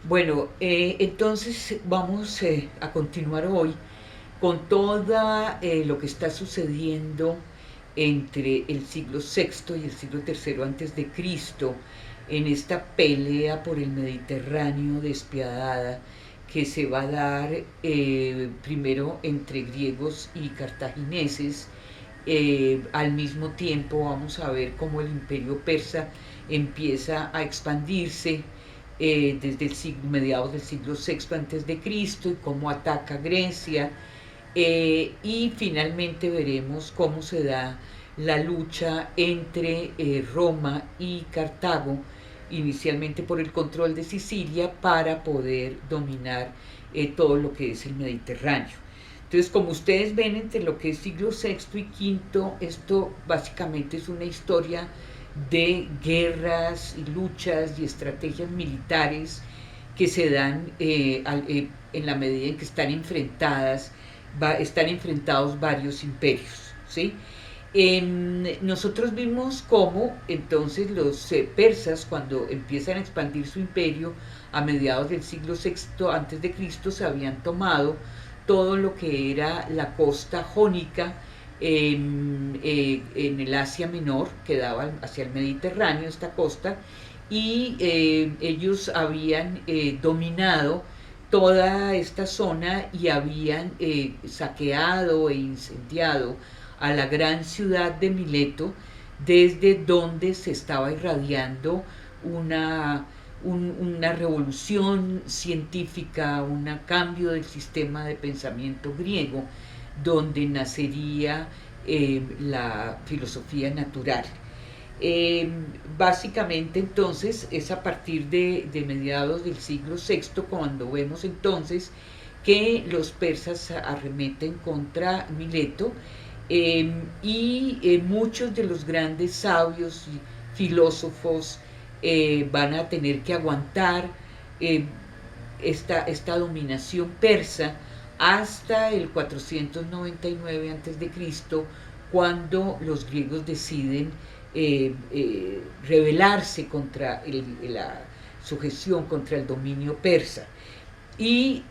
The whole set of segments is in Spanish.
Bueno, entonces vamos a continuar hoy con todo lo que está sucediendo entre el siglo sexto y el siglo tercero antes de Cristo en esta pelea por el Mediterráneo despiadada que se va a dar primero entre griegos y cartagineses. Al mismo tiempo vamos a ver cómo el imperio persa empieza a expandirse desde el siglo, mediados del siglo sexto antes de Cristo y cómo ataca Grecia. Y finalmente veremos cómo se da la lucha entre Roma y Cartago, inicialmente por el control de Sicilia para poder dominar todo lo que es el Mediterráneo. Entonces, como ustedes ven, entre lo que es siglo sexto y quinto, esto básicamente es una historia de guerras y luchas y estrategias militares que se dan en la medida en que están enfrentados varios imperios, ¿sí? Nosotros vimos cómo entonces los persas, cuando empiezan a expandir su imperio a mediados del siglo sexto antes de Cristo, se habían tomado todo lo que era la costa jónica en el Asia Menor, que daba hacia el Mediterráneo esta costa, y ellos habían dominado toda esta zona y habían saqueado e incendiado a la gran ciudad de Mileto, desde donde se estaba irradiando una, una revolución científica, un cambio del sistema de pensamiento griego, donde nacería la filosofía natural. Eh, Básicamente entonces es a partir de mediados del siglo sexto cuando vemos entonces que los persas arremeten contra Mileto, y muchos de los grandes sabios y filósofos van a tener que aguantar eh, esta dominación persa hasta el 499 a.C., cuando los griegos deciden rebelarse contra la sujeción, contra el dominio persa. Y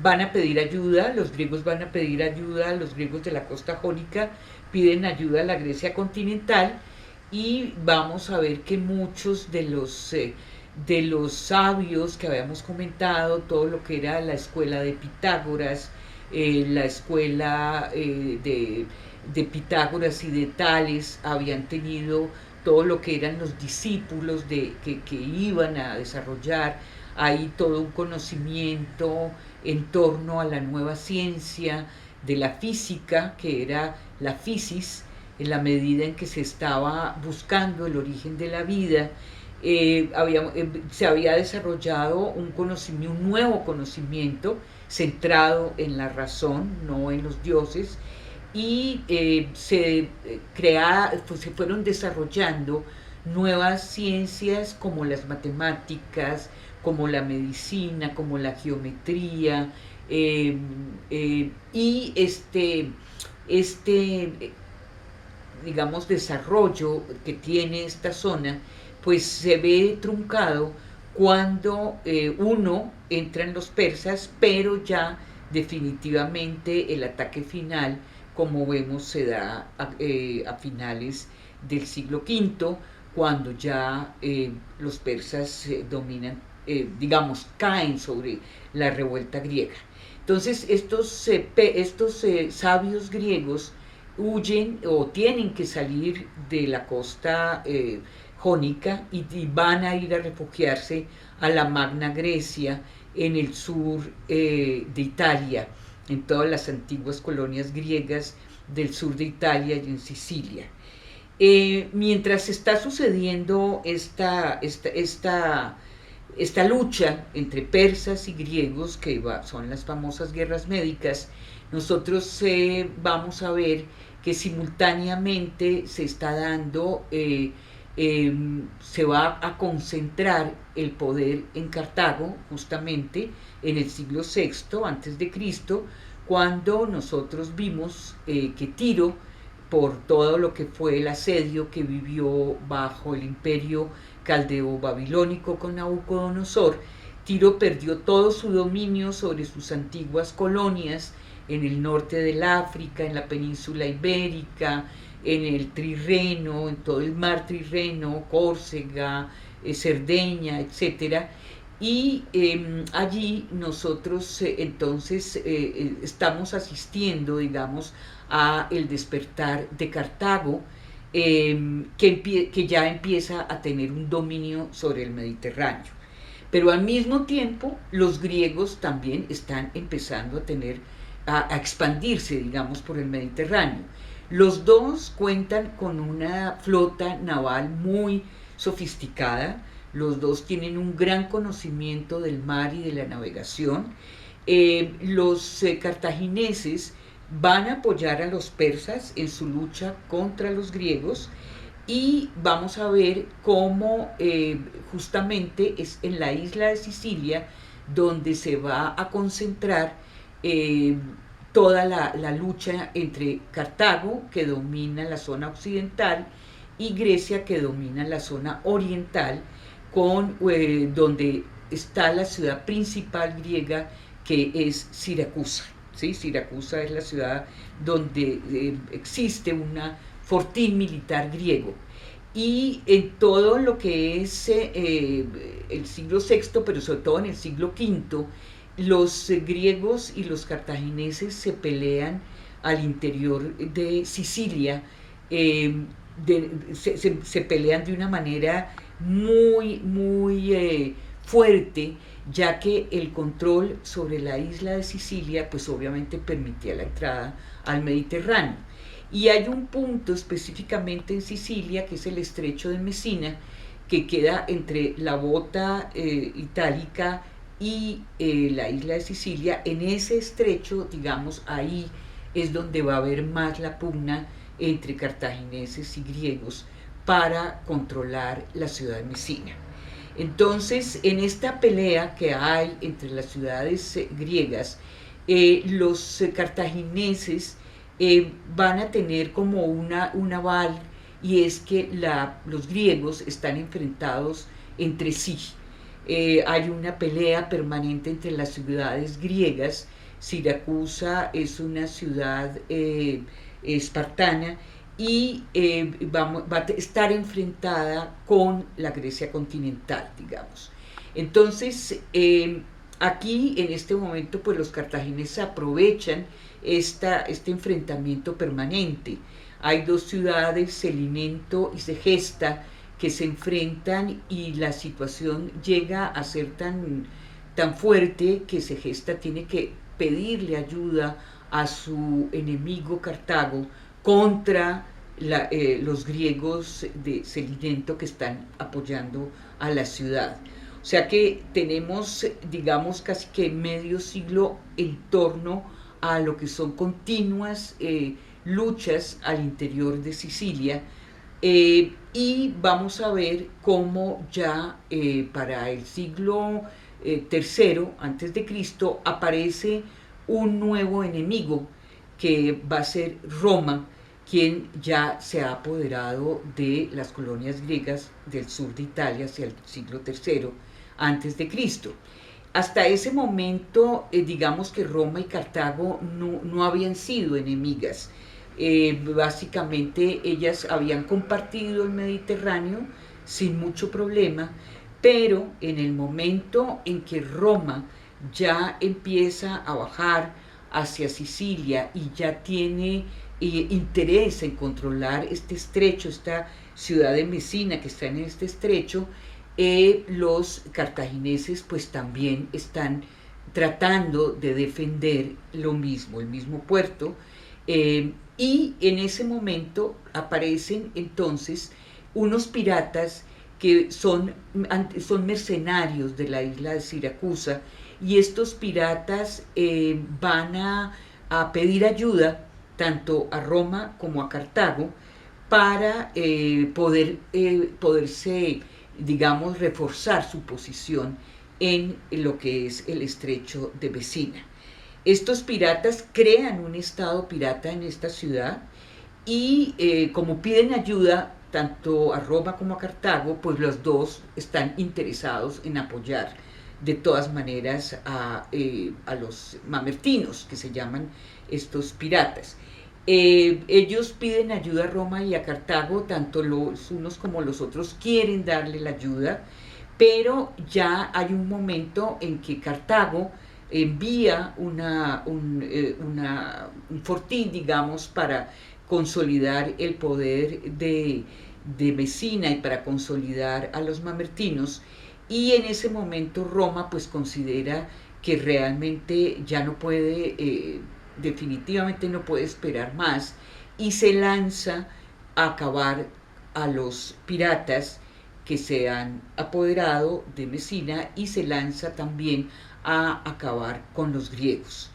van a pedir ayuda, los griegos van a pedir ayuda, los griegos de la costa jónica piden ayuda a la Grecia continental, y vamos a ver que muchos de los sabios que habíamos comentado, todo lo que era la escuela de Pitágoras, la escuela de Pitágoras y de Tales, habían tenido todo lo que eran los discípulos que iban a desarrollar ahí todo un conocimiento en torno a la nueva ciencia de la física, que era la physis, en la medida en que se estaba buscando el origen de la vida. Se había desarrollado un nuevo conocimiento centrado en la razón, no en los dioses, y se fueron desarrollando nuevas ciencias como las matemáticas, como la medicina, como la geometría, y este digamos, desarrollo que tiene esta zona, pues se ve truncado cuando uno entra en los persas, pero ya definitivamente el ataque final, como vemos, se da a finales del siglo quinto, cuando ya los persas dominan, digamos, caen sobre la revuelta griega. Entonces, estos sabios griegos huyen o tienen que salir de la costa jónica, y van a ir a refugiarse a la Magna Grecia en el sur de Italia, en todas las antiguas colonias griegas del sur de Italia y en Sicilia. Mientras está sucediendo esta lucha entre persas y griegos, que son las famosas guerras médicas, nosotros vamos a ver que simultáneamente se está dando, se va a concentrar el poder en Cartago, justamente en el siglo sexto antes de Cristo, cuando nosotros vimos que Tiro por todo lo que fue el asedio que vivió bajo el imperio caldeo-babilónico con Nabucodonosor, Tiro perdió todo su dominio sobre sus antiguas colonias en el norte del África, en la península ibérica, en el Trirreno, en todo el mar Trirreno, Córcega, Cerdeña, etcétera. Y allí nosotros entonces estamos asistiendo, digamos, a el despertar de Cartago, que ya empieza a tener un dominio sobre el Mediterráneo. Pero al mismo tiempo, los griegos también están empezando a expandirse, digamos, por el Mediterráneo. Los dos cuentan con una flota naval muy sofisticada, los dos tienen un gran conocimiento del mar y de la navegación. Los cartagineses van a apoyar a los persas en su lucha contra los griegos, y vamos a ver cómo justamente es en la isla de Sicilia donde se va a concentrar toda la lucha entre Cartago, que domina la zona occidental, y Grecia, que domina la zona oriental, donde está la ciudad principal griega, que es Siracusa. ¿Sí? Siracusa es la ciudad donde existe un fortín militar griego. Y en todo lo que es el siglo VI, pero sobre todo en el siglo V, los griegos y los cartagineses se pelean al interior de Sicilia, se pelean de una manera muy fuerte, ya que el control sobre la isla de Sicilia pues obviamente permitía la entrada al Mediterráneo. Y hay un punto específicamente en Sicilia, que es el estrecho de Messina, que queda entre la bota itálica y la isla de Sicilia. En ese estrecho, digamos, ahí es donde va a haber más la pugna entre cartagineses y griegos para controlar la ciudad de Messina. Entonces, en esta pelea que hay entre las ciudades griegas, los cartagineses van a tener como un aval, y es que los griegos están enfrentados entre sí. Hay una pelea permanente entre las ciudades griegas. Siracusa es una ciudad espartana, y va a estar enfrentada con la Grecia continental, digamos. Entonces, aquí en este momento pues los cartagineses aprovechan este enfrentamiento permanente. Hay dos ciudades, Selinento y Segesta, que se enfrentan, y la situación llega a ser tan fuerte que Segesta tiene que pedirle ayuda a su enemigo Cartago contra los griegos de Selinento, que están apoyando a la ciudad. O sea que tenemos, digamos, casi que medio siglo en torno a lo que son continuas luchas al interior de Sicilia, y vamos a ver cómo ya para el siglo III antes de Cristo aparece un nuevo enemigo, que va a ser Roma, quien ya se ha apoderado de las colonias griegas del sur de Italia hacia el siglo III antes de Cristo. Hasta ese momento, digamos que Roma y Cartago no habían sido enemigas. Básicamente ellas habían compartido el Mediterráneo sin mucho problema, pero en el momento en que Roma ya empieza a bajar hacia Sicilia y ya tiene interés en controlar este estrecho, esta ciudad de Messina que está en este estrecho, los cartagineses pues también están tratando de defender lo mismo, el mismo puerto, y en ese momento aparecen entonces unos piratas que son mercenarios de la isla de Siracusa, y estos piratas van a pedir ayuda tanto a Roma como a Cartago para poderse, digamos, reforzar su posición en lo que es el estrecho de Messina. Estos piratas crean un estado pirata en esta ciudad, y como piden ayuda tanto a Roma como a Cartago, pues los dos están interesados en apoyar de todas maneras a los mamertinos, que se llaman estos piratas. Ellos piden ayuda a Roma y a Cartago, tanto los unos como los otros quieren darle la ayuda, pero ya hay un momento en que Cartago envía un fortín, digamos, para consolidar el poder de Mesina y para consolidar a los mamertinos, y en ese momento Roma pues considera que realmente ya no puede, definitivamente no puede esperar más, y se lanza a acabar a los piratas que se han apoderado de Mesina, y se lanza también a acabar con los griegos.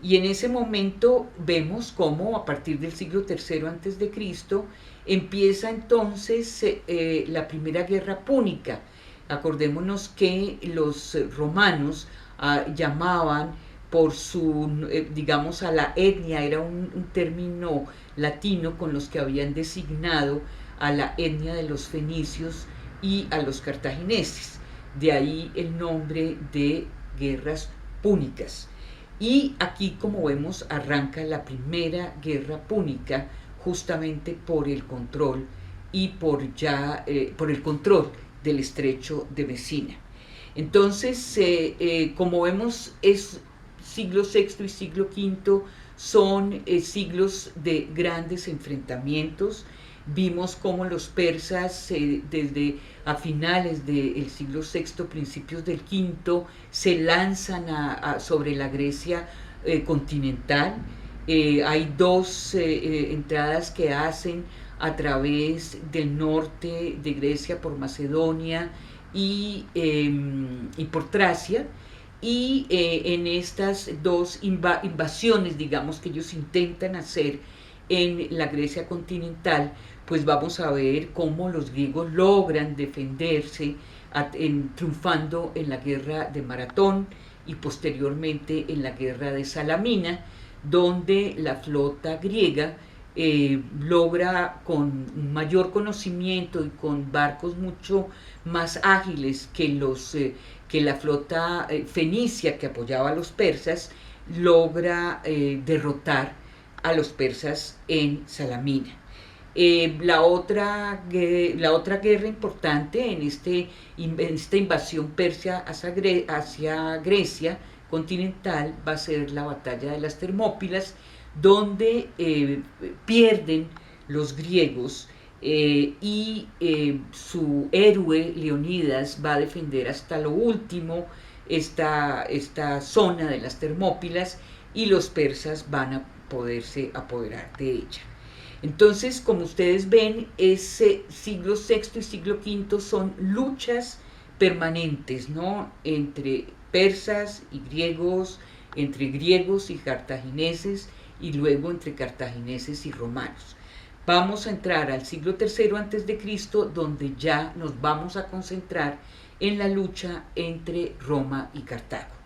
Y en ese momento vemos cómo a partir del siglo III antes de Cristo empieza entonces la primera guerra púnica. Acordémonos que los romanos llamaban por su, digamos, a la etnia, era un término latino con los que habían designado a la etnia de los fenicios y a los cartagineses. De ahí el nombre de guerras púnicas. Y aquí, como vemos, arranca la primera guerra púnica justamente por el control y por el control del estrecho de Mesina. Entonces, como vemos, es siglo VI y siglo V son siglos de grandes enfrentamientos. Vimos cómo los persas desde a finales del siglo VI, principios del V, se lanzan sobre la Grecia continental. Hay dos entradas que hacen a través del norte de Grecia por Macedonia y por Tracia, y en estas dos invasiones, digamos, que ellos intentan hacer en la Grecia continental, pues vamos a ver cómo los griegos logran defenderse triunfando en la guerra de Maratón y posteriormente en la guerra de Salamina, donde la flota griega logra, con mayor conocimiento y con barcos mucho más ágiles que la flota fenicia que apoyaba a los persas, logra derrotar a los persas en Salamina. La otra guerra importante en esta invasión persia hacia Grecia continental va a ser la batalla de las Termópilas, donde pierden los griegos, y su héroe Leonidas va a defender hasta lo último esta zona de las Termópilas, y los persas van a poderse apoderar de ella. Entonces, como ustedes ven, ese siglo VI y siglo V son luchas permanentes, ¿no?, entre persas y griegos, entre griegos y cartagineses, y luego entre cartagineses y romanos. Vamos a entrar al siglo III antes de Cristo, donde ya nos vamos a concentrar en la lucha entre Roma y Cartago.